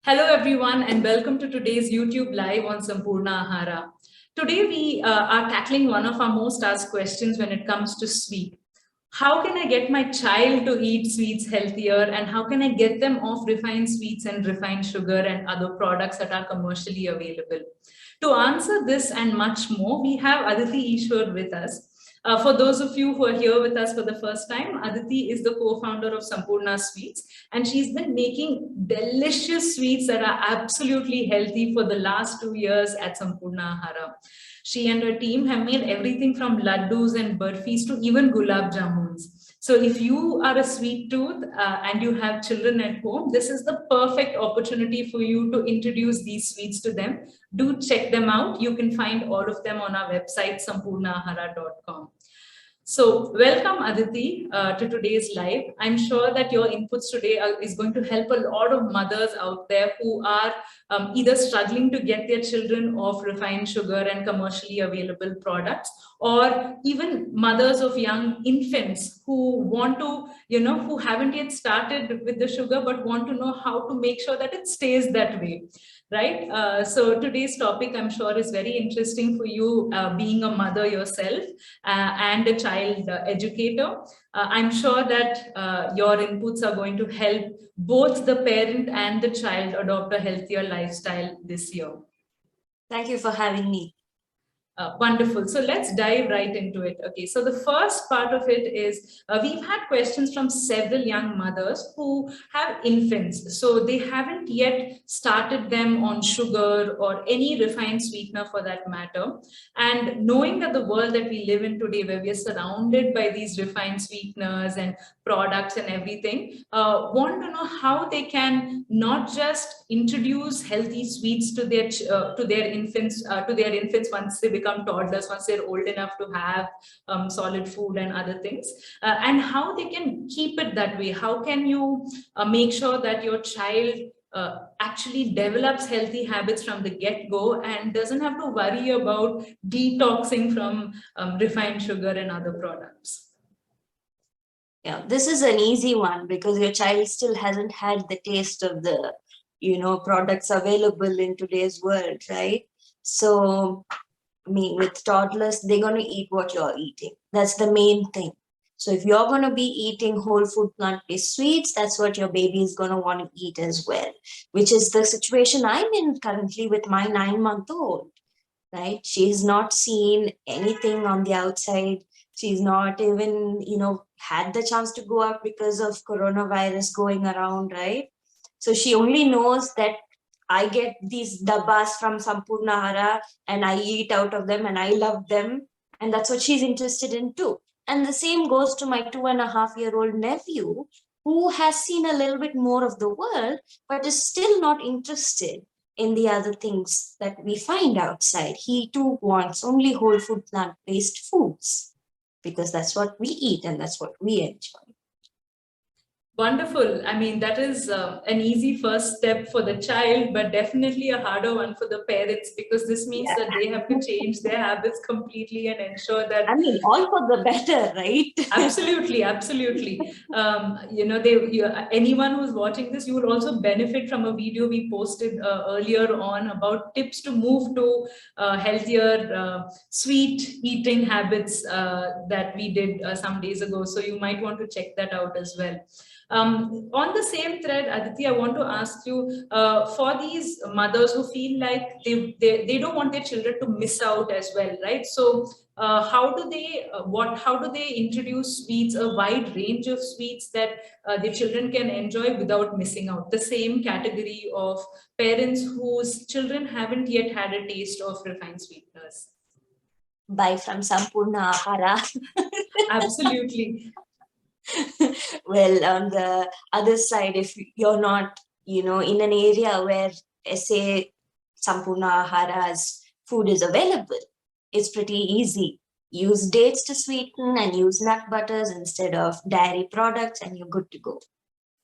Hello, everyone, and welcome to today's YouTube Live on Sampurna Ahara. Today, we are tackling one of our most asked questions when it comes to sweet. How can I get my child to eat sweets healthier, and how can I get them off refined sweets and refined sugar and other products that are commercially available? To answer this and much more, we have Aditi Eswar with us. For those of you who are here with us for the first time, Aditi is the co-founder of Sampurna Sweets, and she's been making delicious sweets that are absolutely healthy for the last 2 years at Sampurna Ahara. She and her team have made everything from laddus and burfis to even gulab jamuns. So if you are a sweet tooth and you have children at home, this is the perfect opportunity for you to introduce these sweets to them. Do check them out. You can find all of them on our website, sampurnahara.com. So welcome, Aditi, to today's live. I'm sure that your inputs today is going to help a lot of mothers out there who are either struggling to get their children off refined sugar and commercially available products, or even mothers of young infants who want to, who haven't yet started with the sugar, but want to know how to make sure that it stays that way. Right. So today's topic, I'm sure, is very interesting for you, being a mother yourself and a child educator. I'm sure that your inputs are going to help both the parent and the child adopt a healthier lifestyle this year. Thank you for having me. Wonderful. So let's dive right into it. Okay, so the first part of it is we've had questions from several young mothers who have infants. So they haven't yet started them on sugar or any refined sweetener for that matter. And knowing that the world that we live in today, where we are surrounded by these refined sweeteners and products and everything, want to know how they can not just introduce healthy sweets to their infants once they become toddlers, once they're old enough to have solid food and other things, and how they can keep it that way. How can you make sure that your child actually develops healthy habits from the get-go and doesn't have to worry about detoxing from refined sugar and other products? Yeah, this is an easy one because your child still hasn't had the taste of the, products available in today's world, right? So, I mean, with toddlers, they're going to eat what you're eating. That's the main thing. So if you're going to be eating whole food plant-based sweets, that's what your baby is going to want to eat as well, which is the situation I'm in currently with my 9-month-old, right? She's not seen anything on the outside. She's not even, had the chance to go out because of coronavirus going around, right? So she only knows that I get these dabbas from Sampurna Ahara and I eat out of them and I love them. And that's what she's interested in too. And the same goes to my 2.5-year-old nephew, who has seen a little bit more of the world, but is still not interested in the other things that we find outside. He too wants only whole food plant-based foods because that's what we eat and that's what we enjoy. Wonderful. I mean, that is an easy first step for the child, but definitely a harder one for the parents, because this means that they have to change their habits completely and ensure that. I mean, all for the better, right? Absolutely, absolutely. Anyone who's watching this, you will also benefit from a video we posted earlier on about tips to move to healthier sweet eating habits that we did some days ago. So you might want to check that out as well. On the same thread, Aditi, I want to ask you, for these mothers who feel like they don't want their children to miss out as well, right? So how do they introduce sweets, a wide range of sweets that their children can enjoy without missing out? The same category of parents whose children haven't yet had a taste of refined sweeteners. Buy from Sampurna Ahara. Absolutely. Well, on the other side, if you're not, in an area where, say, Sampurna Ahara's food is available, it's pretty easy. Use dates to sweeten and use nut butters instead of dairy products, and you're good to go.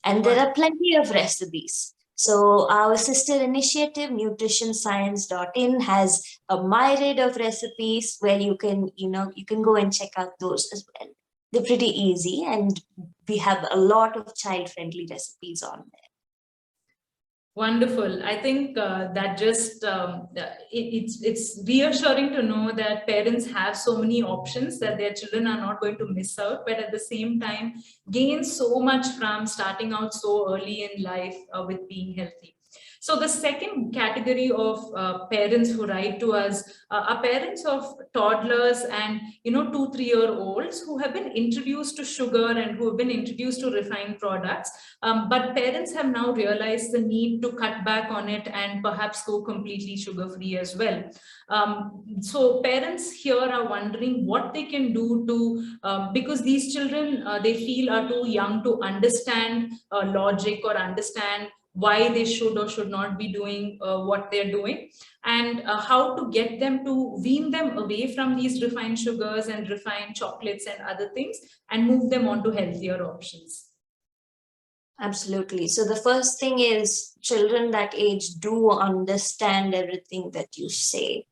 And there are plenty of recipes. So our sister initiative, nutritionscience.in, has a myriad of recipes where you can go and check out those as well. They're pretty easy, and we have a lot of child-friendly recipes on there. Wonderful. I think that just it's reassuring to know that parents have so many options that their children are not going to miss out, but at the same time gain so much from starting out so early in life with being healthy. So the second category of parents who write to us are parents of toddlers and 2 3 year olds who have been introduced to sugar and who have been introduced to refined products, but parents have now realized the need to cut back on it and perhaps go completely sugar free as well. So parents here are wondering what they can do to, because these children they feel are too young to understand logic or understand why they should or should not be doing what they're doing, and how to get them to wean them away from these refined sugars and refined chocolates and other things and move them on to healthier options. Absolutely. So the first thing is children that age do understand everything that you say.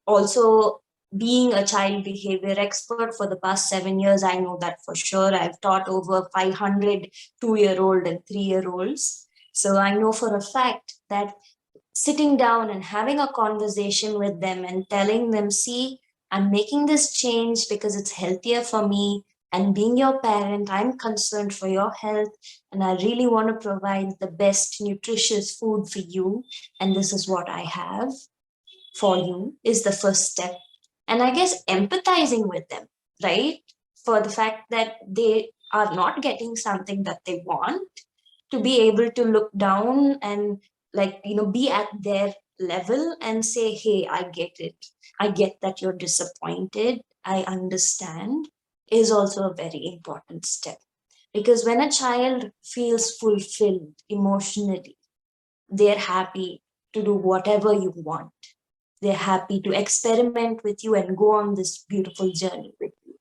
Also, being a child behavior expert for the past 7 years, I know that for sure. I've taught over 500 2-year-old and 3-year-olds. So I know for a fact that sitting down and having a conversation with them and telling them, see, I'm making this change because it's healthier for me. And being your parent, I'm concerned for your health. And I really want to provide the best nutritious food for you. And this is what I have for you is the first step. And I guess empathizing with them, right? For the fact that they are not getting something that they want, to be able to look down and, like, be at their level and say, hey, I get it. I get that you're disappointed. I understand, is also a very important step. Because when a child feels fulfilled emotionally, they're happy to do whatever you want. They're happy to experiment with you and go on this beautiful journey with you.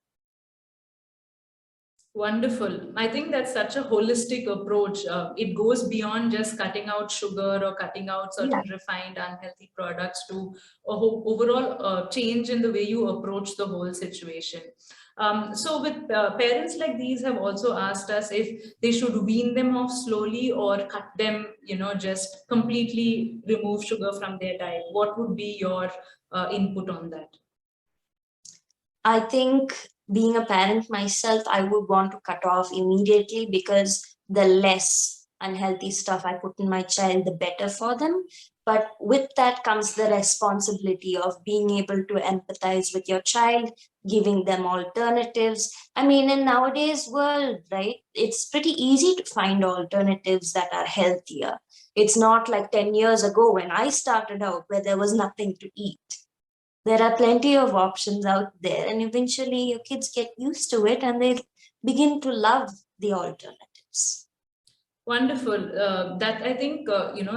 Wonderful. I think that's such a holistic approach. It goes beyond just cutting out sugar or cutting out certain refined, unhealthy products to a overall change in the way you approach the whole situation. So with parents like these have also asked us if they should wean them off slowly or cut them, just completely remove sugar from their diet. What would be your input on that? I think being a parent myself, I would want to cut off immediately because the less unhealthy stuff I put in my child, the better for them. But with that comes the responsibility of being able to empathize with your child, giving them alternatives. I mean, in nowadays world, right, it's pretty easy to find alternatives that are healthier. It's not like 10 years ago when I started out where there was nothing to eat. There are plenty of options out there, and eventually your kids get used to it and they begin to love the alternatives. Wonderful. That I think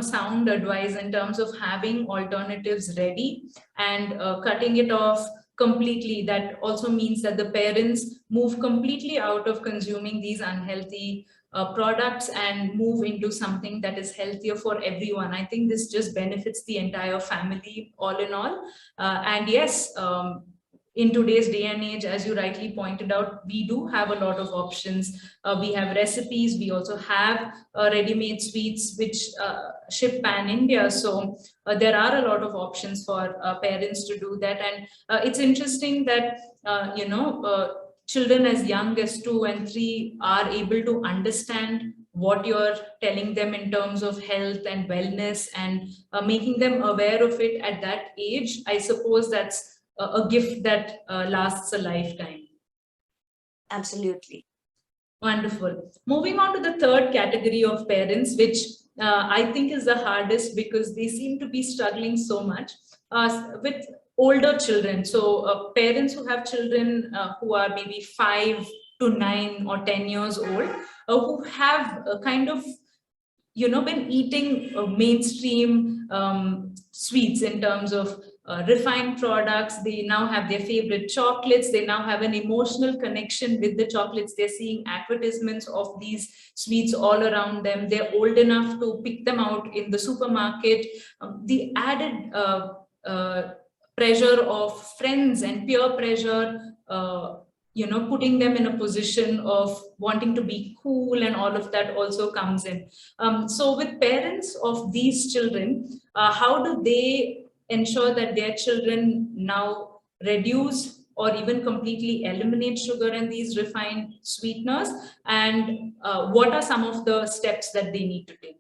sound advice in terms of having alternatives ready and cutting it off completely. That also means that the parents move completely out of consuming these unhealthy products and move into something that is healthier for everyone. I think this just benefits the entire family all in all. And yes. In today's day and age, as you rightly pointed out, we do have a lot of options. We have recipes. We also have ready-made sweets which ship pan-India. So there are a lot of options for parents to do that. And it's interesting that, children as young as 2 and 3 are able to understand what you're telling them in terms of health and wellness, and making them aware of it at that age. I suppose that's a gift that lasts a lifetime. Absolutely. Wonderful. Moving on to the third category of parents, which I think is the hardest because they seem to be struggling so much with older children. So parents who have children who are maybe 5 to 9 or 10 years old, who have kind of been eating mainstream sweets in terms of refined products. They now have their favorite chocolates. They now have an emotional connection with the chocolates. They're seeing advertisements of these sweets all around them. They're old enough to pick them out in the supermarket. The added pressure of friends and peer pressure putting them in a position of wanting to be cool, and all of that also comes in. So with parents of these children, how do they ensure that their children now reduce or even completely eliminate sugar and these refined sweeteners, and what are some of the steps that they need to take?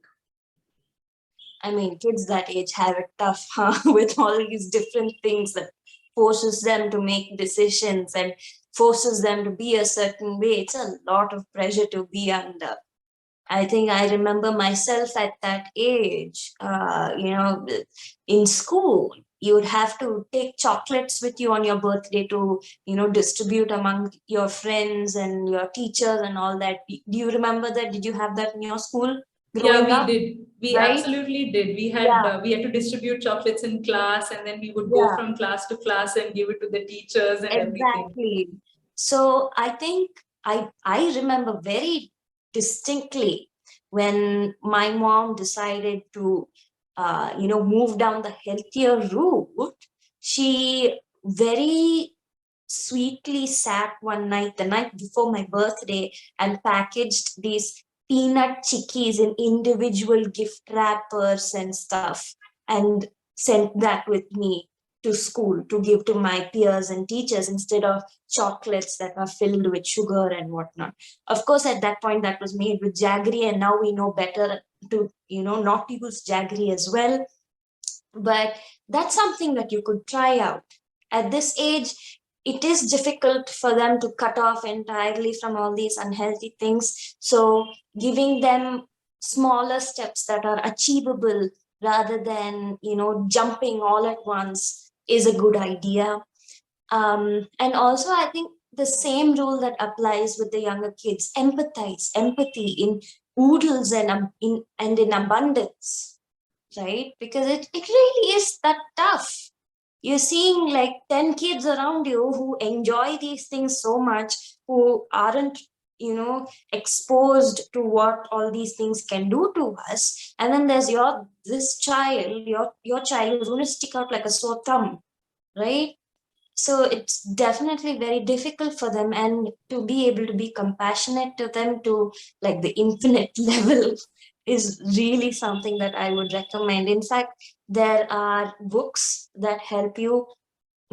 I mean, kids that age have it tough, huh? With all these different things that forces them to make decisions and forces them to be a certain way. It's a lot of pressure to be under. I think I remember myself at that age, in school, you would have to take chocolates with you on your birthday to, distribute among your friends and your teachers and all that. Do you remember that? Did you have that in your school Yeah, growing we up? did. We Right? absolutely did. Yeah, We had to distribute chocolates in class, and then we would go yeah. from class to class and give it to the teachers and everything. Exactly. So I think I remember very distinctly when my mom decided to move down the healthier route. She very sweetly sat one night, the night before my birthday, and packaged these peanut chickies in individual gift wrappers and stuff, and sent that with me to school to give to my peers and teachers instead of chocolates that are filled with sugar and whatnot. Of course, at that point, that was made with jaggery, and now we know better to, not use jaggery as well. But that's something that you could try out. At this age, it is difficult for them to cut off entirely from all these unhealthy things. So, giving them smaller steps that are achievable rather than, jumping all at once is a good idea. And also, I think the same rule that applies with the younger kids: empathy in oodles and in abundance, right? Because it really is that tough. You're seeing like 10 kids around you who enjoy these things so much, who aren't, exposed to what all these things can do to us. And then there's your child who's going to stick out like a sore thumb, right? So it's definitely very difficult for them, and to be able to be compassionate to them to like the infinite level is really something that I would recommend. In fact, there are books that help you.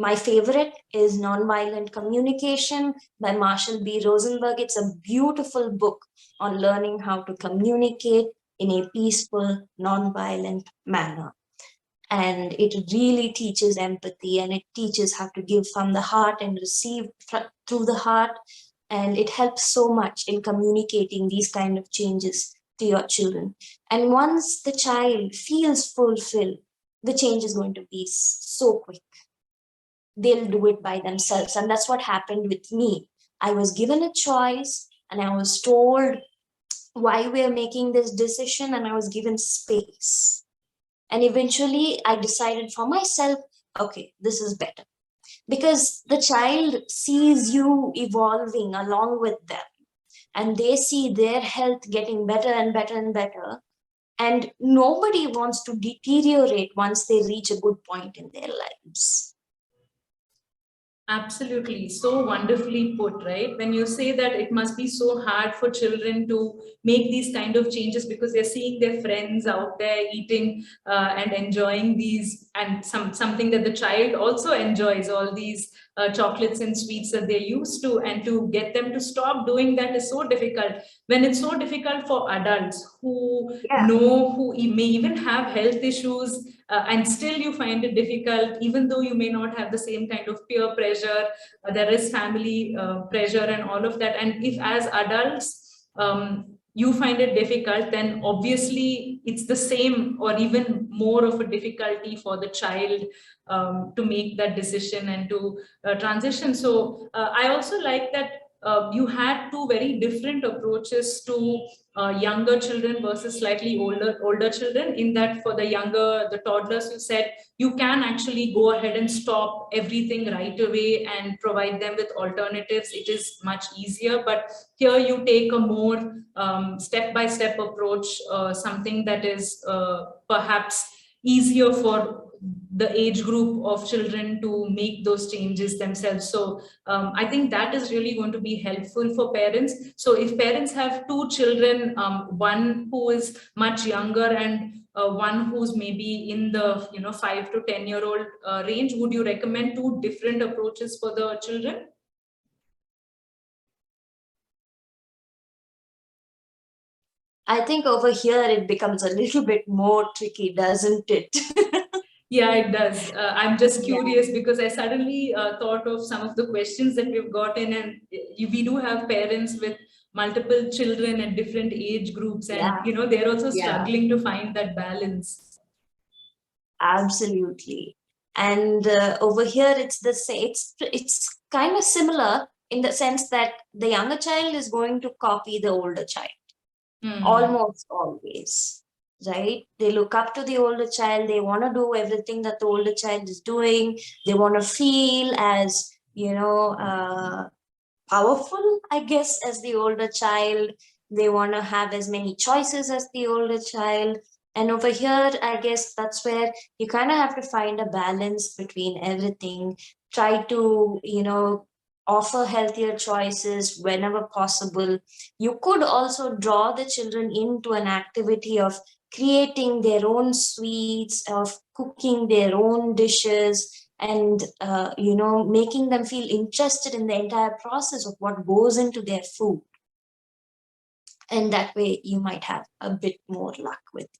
My favorite is Nonviolent Communication by Marshall B. Rosenberg. It's a beautiful book on learning how to communicate in a peaceful, nonviolent manner. And it really teaches empathy, and it teaches how to give from the heart and receive through the heart. And it helps so much in communicating these kind of changes to your children. And once the child feels fulfilled, the change is going to be so quick. They'll do it by themselves. And that's what happened with me. I was given a choice, and I was told why we're making this decision, and I was given space. And eventually, I decided for myself, okay, this is better. Because the child sees you evolving along with them, and they see their health getting better and better and better. And nobody wants to deteriorate once they reach a good point in their lives. Absolutely, so wonderfully put, right? When you say that it must be so hard for children to make these kind of changes because they're seeing their friends out there eating and enjoying these, and something that the child also enjoys, all these chocolates and sweets that they're used to, and to get them to stop doing that is so difficult. When it's so difficult for adults who Yeah. know, who may even have health issues, and still you find it difficult, even though you may not have the same kind of peer pressure, there is family pressure and all of that. And if as adults you find it difficult, then obviously it's the same or even more of a difficulty for the child to make that decision and to transition. So I also like that you had two very different approaches to younger children versus slightly older children, in that for the younger, the toddlers, you said you can actually go ahead and stop everything right away and provide them with alternatives. It is much easier. But here you take a more step by step approach, something that is perhaps easier for the age group of children to make those changes themselves. So I think that is really going to be helpful for parents. So if parents have two children, one who is much younger and one who's maybe in the 5 to 10 year old range, would you recommend two different approaches for the children? I think over here it becomes a little bit more tricky, doesn't it? Yeah, it does. I'm just Yeah. curious because I suddenly thought of some of the questions that we've gotten, and we do have parents with multiple children at different age groups, and Yeah. they're also Yeah. struggling to find that balance. Absolutely. And over here, it's the same. It's kind of similar in the sense that the younger child is going to copy the older child almost always, right? They look up to the older child. They want to do everything that the older child is doing. They want to feel as powerful, I guess, as the older child. They want to have as many choices as the older child. And over here, I guess that's where you kind of have to find a balance between everything. Try to, offer healthier choices whenever possible. You could also draw the children into an activity of creating their own sweets, of cooking their own dishes, and making them feel interested in the entire process of what goes into their food. And that way you might have a bit more luck with it.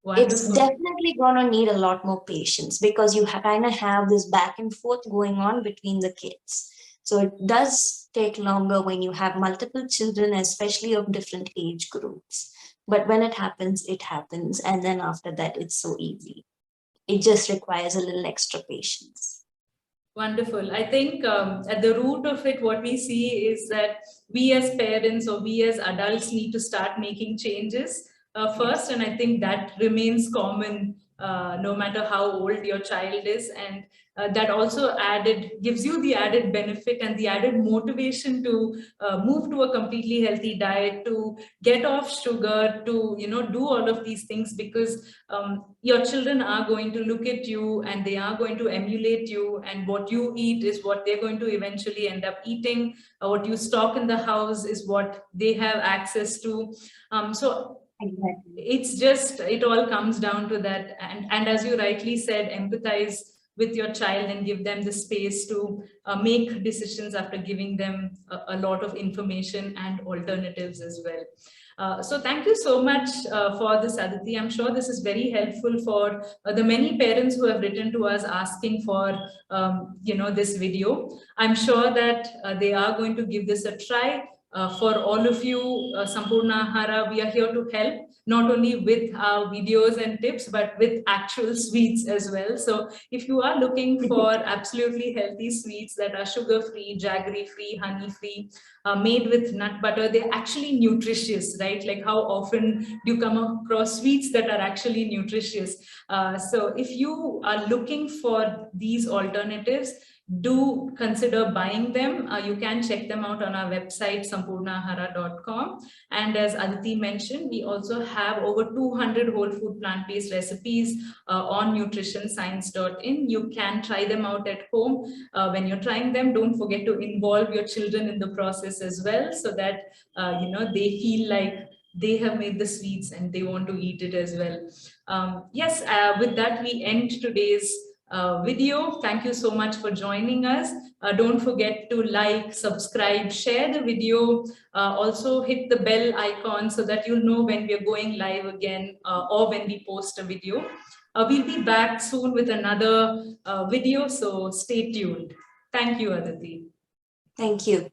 Wonderful. It's definitely going to need a lot more patience because you kind of have this back and forth going on between the kids. So it does take longer when you have multiple children, especially of different age groups. But when it happens, and then after that it's so easy. It just requires a little extra patience. Wonderful. I think at the root of it, what we see is that we as parents or we as adults need to start making changes first. And I think that remains common no matter how old your child is. And that also gives you the added benefit and the added motivation to move to a completely healthy diet, to get off sugar, to do all of these things, because your children are going to look at you and they are going to emulate you, and what you eat is what they're going to eventually end up eating. What you stock in the house is what they have access to. So exactly. It's just, it all comes down to that. And as you rightly said, empathize with your child and give them the space to make decisions after giving them a lot of information and alternatives as well. So thank you so much for this, Aditi. I'm sure this is very helpful for the many parents who have written to us asking for this video. I'm sure that they are going to give this a try. For all of you, Sampurna Ahara, we are here to help, not only with our videos and tips, but with actual sweets as well. So if you are looking for absolutely healthy sweets that are sugar-free, jaggery-free, honey-free, made with nut butter, they're actually nutritious, right? Like, how often do you come across sweets that are actually nutritious? So if you are looking for these alternatives, do consider buying them. You can check them out on our website, sampurnahara.com. And as Aditi mentioned, we also have over 200 whole food plant-based recipes on nutritionscience.in. You can try them out at home. When you're trying them, don't forget to involve your children in the process as well, so that they feel like they have made the sweets and they want to eat it as well. Yes, with that, we end today's video. Thank you so much for joining us. Don't forget to like, subscribe, share the video. Also hit the bell icon so that you'll know when we're going live again or when we post a video. We'll be back soon with another video, so stay tuned. Thank you, Aditi. Thank you.